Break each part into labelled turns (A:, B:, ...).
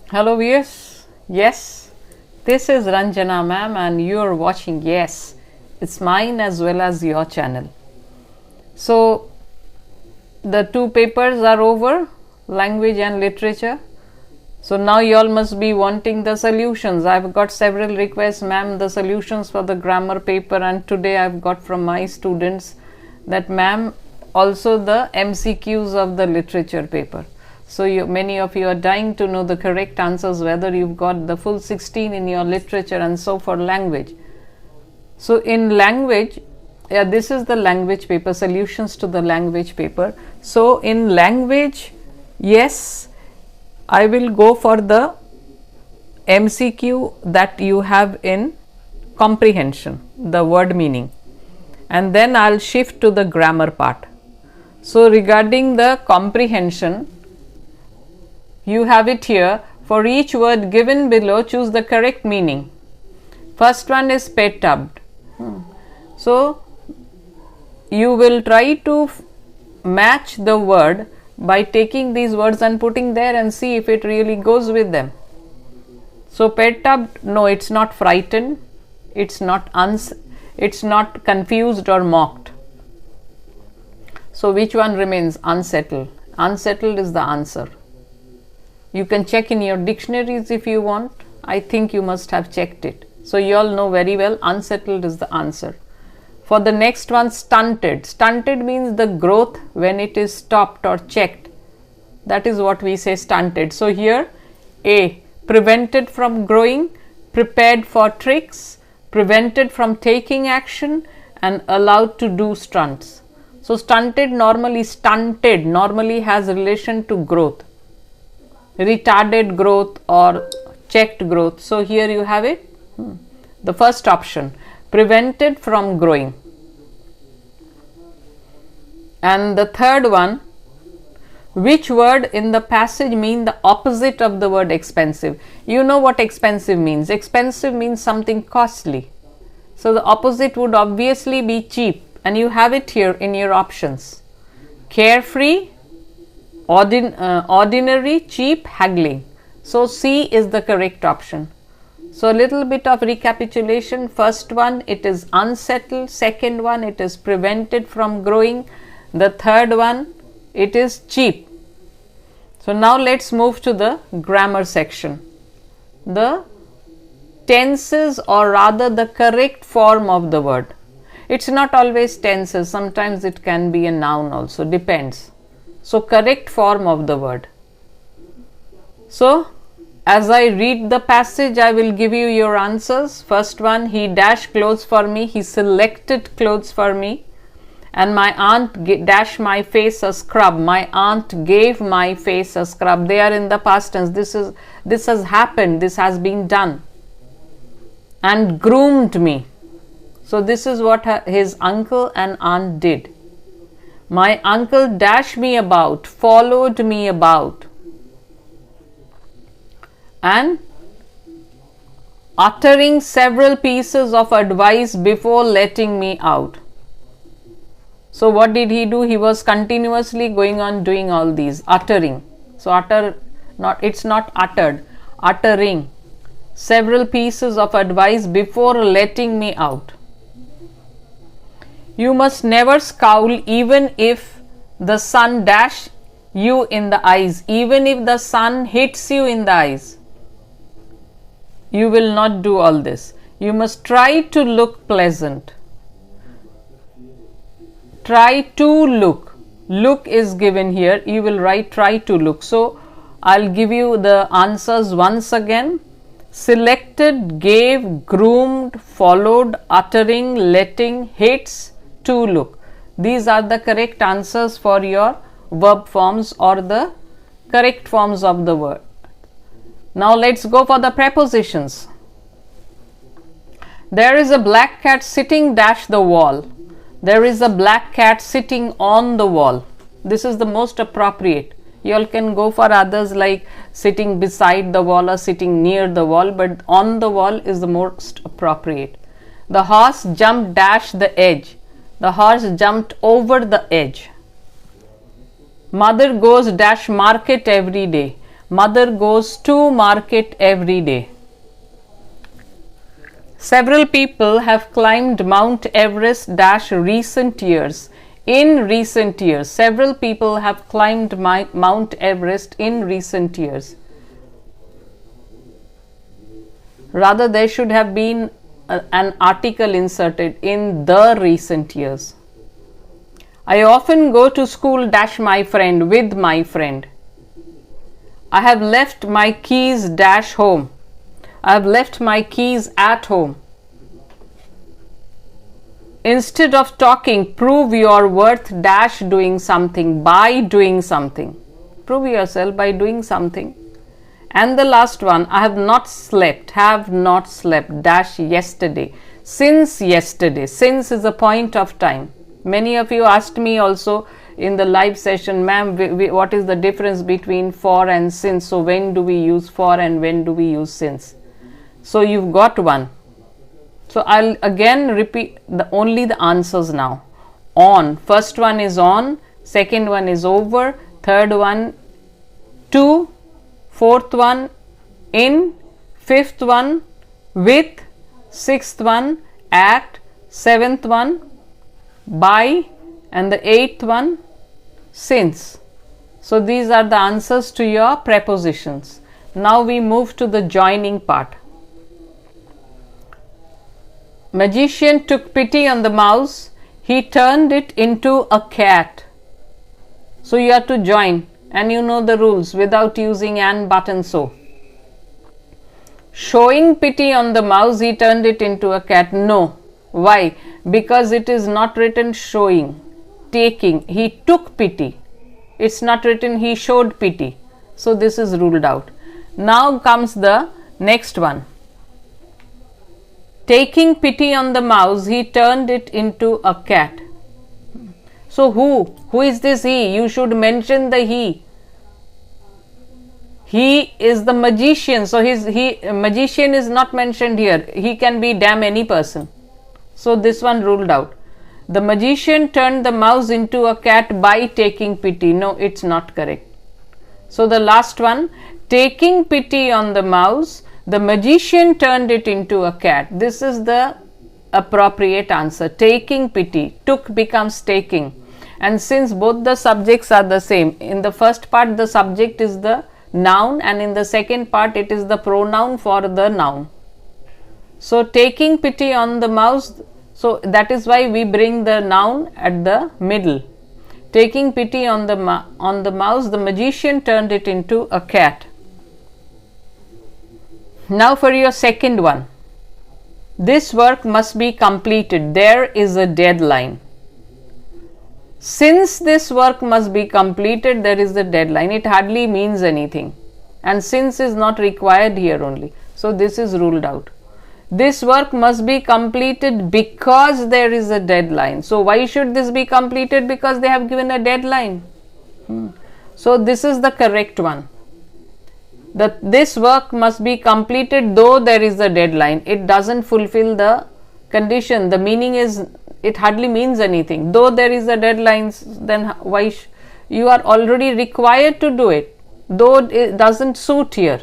A: Hello viewers, yes, this is Ranjana ma'am and you are watching Yes, it's mine as well as your channel. So the two papers are over, language and literature. So now you all must be wanting the solutions. I've got several requests, ma'am, the solutions for the grammar paper, and today I've got from my students that ma'am also the MCQs of the literature paper. So many of you are dying to know the correct answers, whether you've got the full 16 in your literature and so for language. So in language, this is the language paper, solutions to the language paper. So in language, yes, I will go for the MCQ that you have in comprehension, the word meaning, and then I'll shift to the grammar part. So regarding the comprehension, you have it here. For each word given below, choose the correct meaning. First one is perturbed. So you will try to match the word by taking these words and putting there and see if it really goes with them. So perturbed, no, it's not frightened, it's not confused or mocked. So which one remains? Unsettled. Unsettled is the answer. You can check in your dictionaries if you want. I think you must have checked it. So you all know very well, unsettled is the answer. For the next one, stunted. Stunted means the growth when it is stopped or checked. That is what we say stunted. So here, A, prevented from growing, prepared for tricks, prevented from taking action, and allowed to do stunts. So stunted normally has relation to growth, retarded growth or checked growth. So here you have it, the first option, prevented from growing. And the third one, which word in the passage mean the opposite of the word expensive? You know what expensive means. Expensive means something costly. So the opposite would obviously be cheap, and you have it here in your options. Carefree, ordinary, cheap, haggling. So C is the correct option. So a little bit of recapitulation. First one, it is unsettled. Second one, it is prevented from growing. The third one, it is cheap. So now let's move to the grammar section. The tenses, or rather the correct form of the word. It's not always tenses, sometimes it can be a noun also, depends. So correct form of the word. So as I read the passage, I will give you your answers. First one, he dashed clothes for me, he selected clothes for me. And my aunt dashed my face a scrub. My aunt gave my face a scrub. They are in the past tense. This has happened. This has been done. And groomed me. So this is what his uncle and aunt did. My uncle dashed me about, followed me about, and uttering several pieces of advice before letting me out. So what did he do? He was continuously going on doing all these, uttering. So it's not uttered, uttering several pieces of advice before letting me out. You must never scowl even if the sun dash you in the eyes. Even if the sun hits you in the eyes, you will not do all this. You must try to look pleasant. Try to look. Look is given here. You will write try to look. So I'll give you the answers once again. Selected, gave, groomed, followed, uttering, letting, hits, to look. These are the correct answers for your verb forms or the correct forms of the word. Now let's go for the prepositions. There is a black cat sitting dash the wall. There is a black cat sitting on the wall. This is the most appropriate. You all can go for others like sitting beside the wall or sitting near the wall, but on the wall is the most appropriate. The horse jumped dash the edge. The horse jumped over the edge. Mother goes dash market every day. Mother goes to market every day. Several people have climbed Mount Everest dash recent years. In recent years, several people have climbed Mount Everest in recent years. Rather, there should have been an article inserted, in the recent years. I often go to school dash my friend, with my friend. I have left my keys dash home. I have left my keys at home. Instead of talking, prove your worth dash doing something, by doing something. Prove yourself by doing something. And the last one, I have not slept dash yesterday. Since yesterday. Since is a point of time. Many of you asked me also in the live session, ma'am, what is the difference between for and since? So when do we use for and when do we use since? So you've got one. So I'll again repeat only the answers now. On, first one is on, second one is over, third one to, fourth one in, fifth one with, sixth one at, seventh one by, and the eighth one since. So these are the answers to your prepositions. Now we move to the joining part. Magician took pity on the mouse. He turned it into a cat. So you have to join, and you know the rules without using and, but, and so. Showing pity on the mouse, he turned it into a cat. No. Why? Because it is not written showing, taking. He took pity. It's not written he showed pity. So this is ruled out. Now comes the next one. Taking pity on the mouse, he turned it into a cat. So who is this he? You should mention the he. He is the magician. So magician is not mentioned here. He can be damn any person. So this one ruled out. The magician turned the mouse into a cat by taking pity. No, it's not correct. So the last one, taking pity on the mouse, the magician turned it into a cat. This is the appropriate answer. Taking pity. Took becomes taking. And since both the subjects are the same, in the first part the subject is the noun, and in the second part it is the pronoun for the noun. So taking pity on the mouse, so that is why we bring the noun at the middle. Taking pity on the mouse, the magician turned it into a cat. Now for your second one. This work must be completed. There is a deadline. Since this work must be completed, there is a deadline. It hardly means anything. And since is not required here only. So this is ruled out. This work must be completed because there is a deadline. So why should this be completed? Because they have given a deadline. So this is the correct one. This work must be completed though there is a deadline. It doesn't fulfill the condition. The meaning is, it hardly means anything. Though there is a deadline, then why you are already required to do it. Though it doesn't suit here.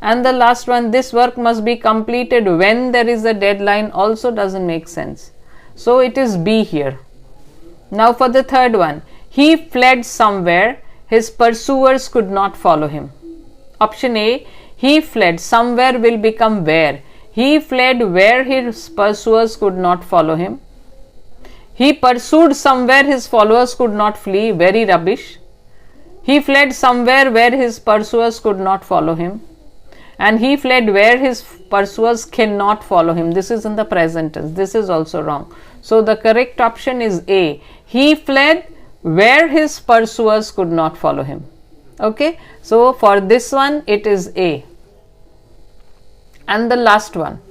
A: And the last one, this work must be completed when there is a deadline, also doesn't make sense. So it is B here. Now for the third one. He fled somewhere. His pursuers could not follow him. Option A, he fled. Somewhere will become where. He fled where his pursuers could not follow him. He pursued somewhere his followers could not flee. Very rubbish. He fled somewhere where his pursuers could not follow him. And he fled where his pursuers cannot follow him. This is in the present tense. This is also wrong. So the correct option is A. He fled where his pursuers could not follow him. Okay. So for this one it is A. And the last one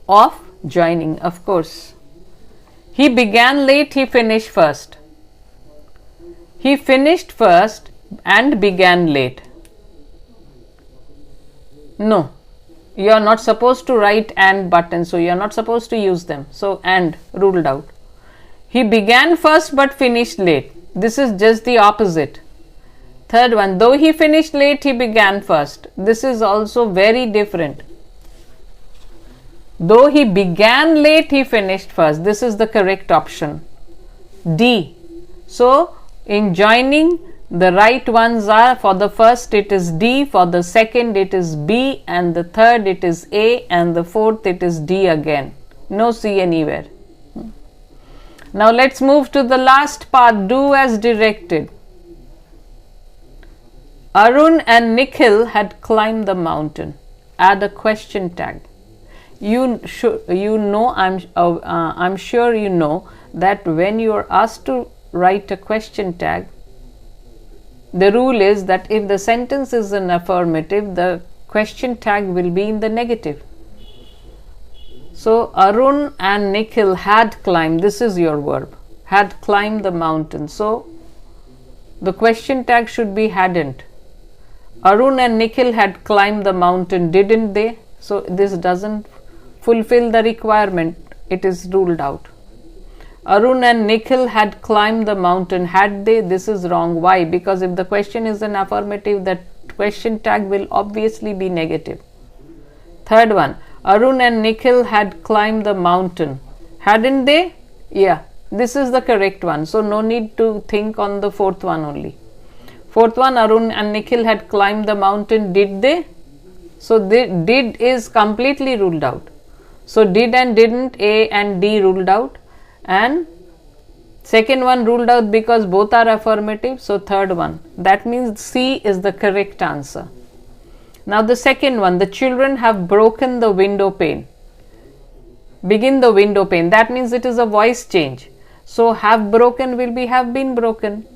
A: of joining, of course. He began late, he finished first. He finished first and began late. No, you are not supposed to write and but and so, you are not supposed to use them. So and ruled out. He began first but finished late. This is just the opposite. Third one, though he finished late, he began first. This is also very different. Though he began late, he finished first. This is the correct option. D. So, in joining, the right ones are, for the first it is D, for the second it is B, and the third it is A, and the fourth it is D again. No C anywhere. Now let's move to the last part, do as directed. Arun and Nikhil had climbed the mountain. Add a question tag. I'm sure you know that when you are asked to write a question tag, the rule is that if the sentence is an affirmative, the question tag will be in the negative. So Arun and Nikhil had climbed, this is your verb, had climbed the mountain. So the question tag should be hadn't. Arun and Nikhil had climbed the mountain, didn't they? So this doesn't fulfill the requirement, it is ruled out. Arun and Nikhil had climbed the mountain, had they? This is wrong. Why? Because if the question is an affirmative, that question tag will obviously be negative. Third one, Arun and Nikhil had climbed the mountain, hadn't they? Yeah, this is the correct one. So no need to think on the fourth one only. Fourth one, Arun and Nikhil had climbed the mountain, did they? So did is completely ruled out. So did and didn't, A and D ruled out, and second one ruled out because both are affirmative. So third one, that means C is the correct answer. Now the second one, the children have broken the window pane. Begin the window pane, that means it is a voice change. So have broken will be have been broken,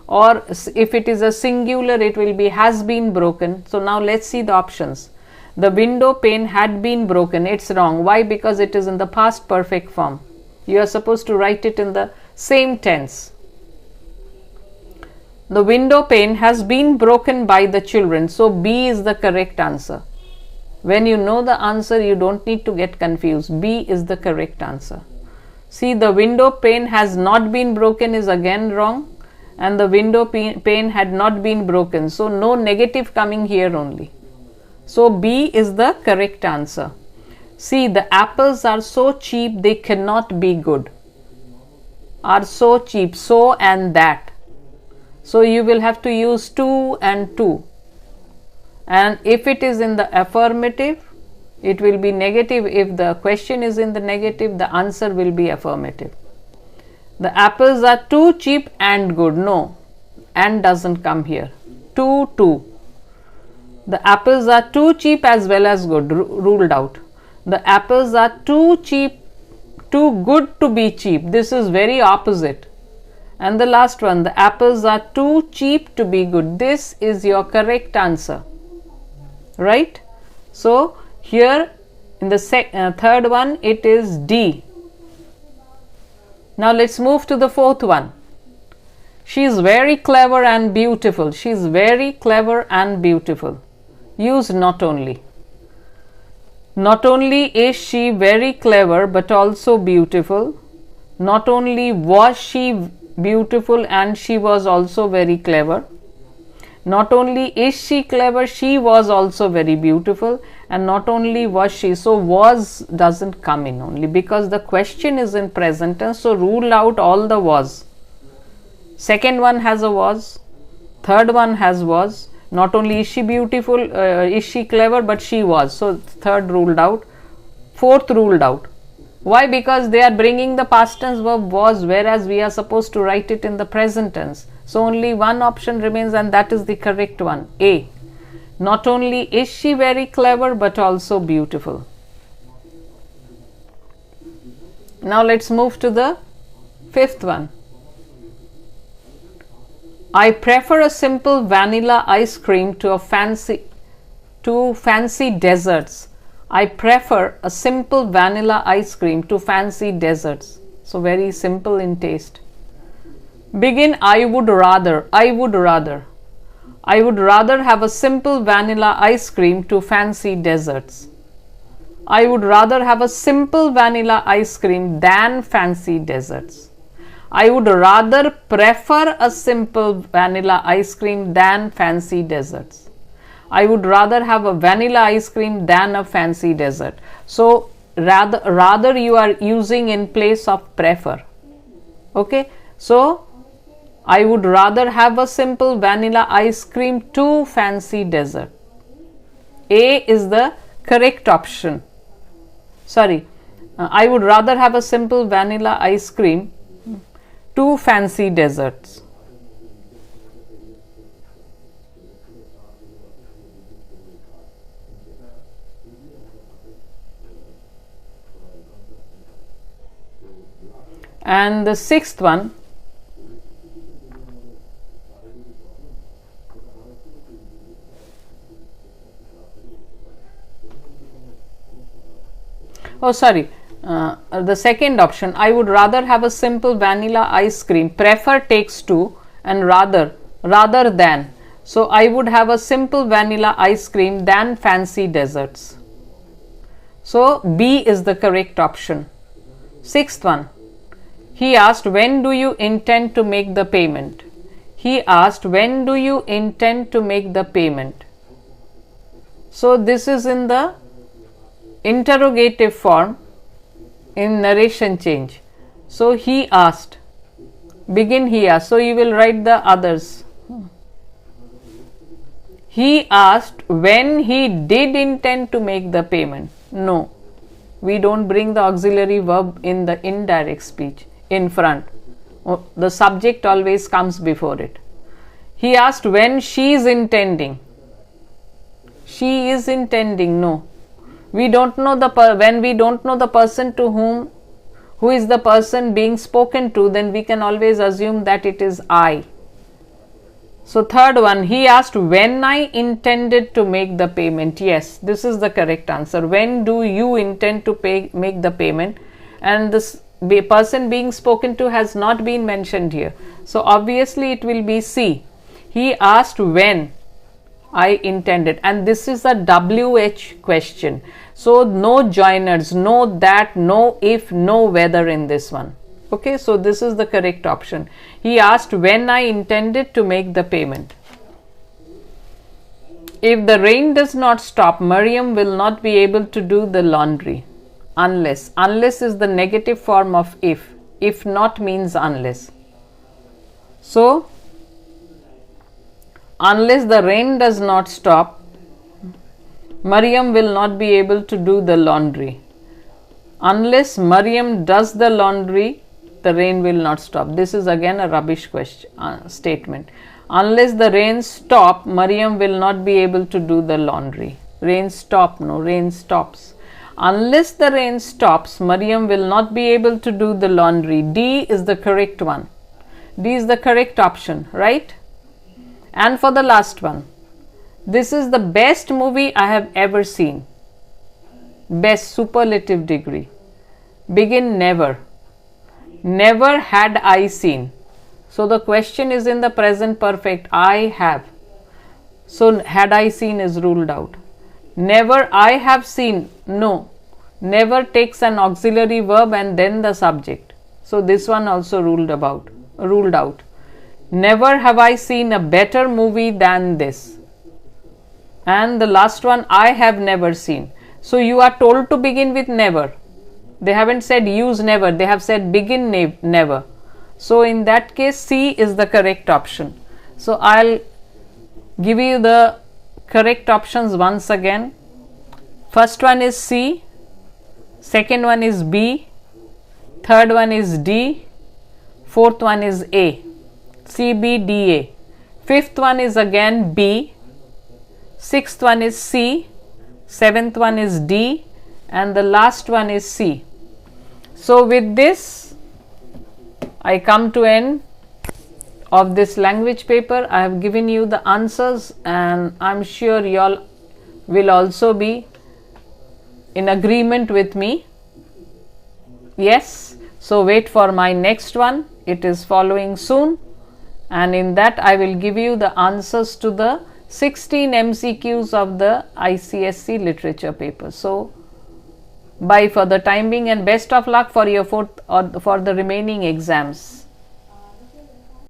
A: or if it is a singular it will be has been broken. So now let's see the options. The window pane had been broken, it's wrong. Why? Because it is in the past perfect form. You are supposed to write it in the same tense. The window pane has been broken by the children. So B is the correct answer. When you know the answer, you don't need to get confused. B is the correct answer. See, the window pane has not been broken is again wrong, and the window pane had not been broken. So no negative coming here only. So B is the correct answer. See, the apples are so cheap they cannot be good. Are so cheap, so and that. So you will have to use to and to. And if it is in the affirmative, it will be negative. If the question is in the negative, the answer will be affirmative. The apples are too cheap and good. No, and doesn't come here. To. The apples are too cheap as well as good, ruled out. The apples are too cheap, too good to be cheap. This is very opposite. And the last one, the apples are too cheap to be good. This is your correct answer, right? So here in the third one, it is D. Now let's move to the fourth one. She is very clever and beautiful. She is very clever and beautiful. Use not only. Not only is she very clever but also beautiful. Not only was she beautiful and she was also very clever. Not only is she clever, she was also very beautiful. And not only was she, so was doesn't come in only because the question is in present tense. So rule out all the was. Second one has a was. Third one has was. Not only is she beautiful, is she clever, but she was. So third ruled out. Fourth ruled out. Why? Because they are bringing the past tense verb was, whereas we are supposed to write it in the present tense. So only one option remains, and that is the correct one, A. Not only is she very clever, but also beautiful. Now let's move to the fifth one. I prefer a simple vanilla ice cream to fancy desserts. I prefer a simple vanilla ice cream to fancy desserts. So very simple in taste. Begin, I would rather. I would rather. I would rather have a simple vanilla ice cream to fancy desserts. I would rather have a simple vanilla ice cream than fancy desserts. I would rather prefer a simple vanilla ice cream than fancy desserts. I would rather have a vanilla ice cream than a fancy dessert. So rather you are using in place of prefer. Okay, so I would rather have a simple vanilla ice cream to fancy dessert. A is the correct option. Sorry, I would rather have a simple vanilla ice cream to fancy desserts. And the sixth one, the second option, I would rather have a simple vanilla ice cream. Prefer takes two, and rather than. So I would have a simple vanilla ice cream than fancy desserts. So B is the correct option. Sixth one, he asked, when do you intend to make the payment? He asked, when do you intend to make the payment? So this is in the interrogative form in narration change. So he asked, begin he asked. So you will write the others. He asked when he did intend to make the payment. No, we don't bring the auxiliary verb in the indirect speech in front. The subject always comes before it. He asked when she is intending. She is intending. No, we don't know when we don't know the person to who is the person being spoken to, then we can always assume that it is I. So third one, he asked when I intended to make the payment. Yes, this is the correct answer. When do you intend to make the payment? And this person being spoken to has not been mentioned here. So obviously it will be C. He asked when I intended, and this is a WH question. So no joiners, no that, no if, no whether in this one. Okay, so this is the correct option. He asked when I intended to make the payment. If the rain does not stop, Mariam will not be able to do the laundry. Unless. Unless is the negative form of if. If not means unless. So, unless the rain does not stop, Mariam will not be able to do the laundry. Unless Mariam does the laundry, the rain will not stop. This is again a rubbish statement. Unless the rain stop, Mariam will not be able to do the laundry. Rain stop, no, rain stops. Unless the rain stops, Mariam will not be able to do the laundry. D is the correct one. D is the correct option, right? And for the last one, this is the best movie I have ever seen. Best, superlative degree. Begin never. Never had I seen. So the question is in the present perfect. I have. So had I seen is ruled out. Never I have seen. No. Never takes an auxiliary verb and then the subject. So this one also ruled out. Never have I seen a better movie than this. And the last one, I have never seen. So you are told to begin with never. They haven't said use never, they have said begin never. So in that case, C is the correct option. So I'll give you the correct options once again. First one is C, second one is B, third one is D, fourth one is A. C, B, D, A. Fifth one is again B, sixth one is C, seventh one is D, and the last one is C. So with this, I come to end of this language paper. I have given you the answers and I'm sure you all will also be in agreement with me. Yes, so wait for my next one. It is following soon, and in that I will give you the answers to the 16 MCQs of the ICSE literature paper. So bye for the time being and best of luck for your for the remaining exams.